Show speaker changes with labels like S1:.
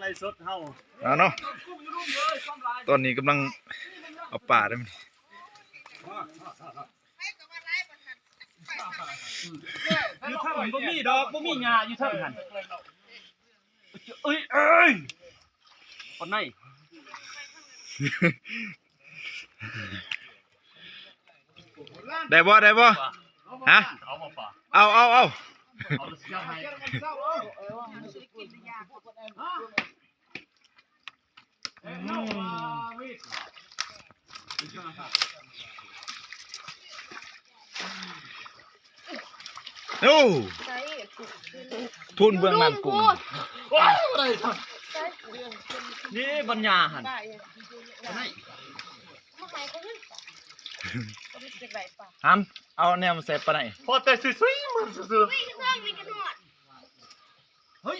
S1: ไรสดเฮา
S2: เอาเนาะตอนนี้กำลังเอาป่าได้มั้ย
S1: อยู่ข้างบ่มีดอกบ่มีหญ้าอยู่เทิงหั่นเอ้ยปานไหน
S2: ได้บ่ฮะเอาโอ้ทุนเบื้องนั้นกุ้ง
S1: นี่บรรยาหั่นไหน
S2: ฮัมเอาแนวมาเสร็จปะไหน
S1: พอแต่ซุยๆมันซื่อๆเฮ้ย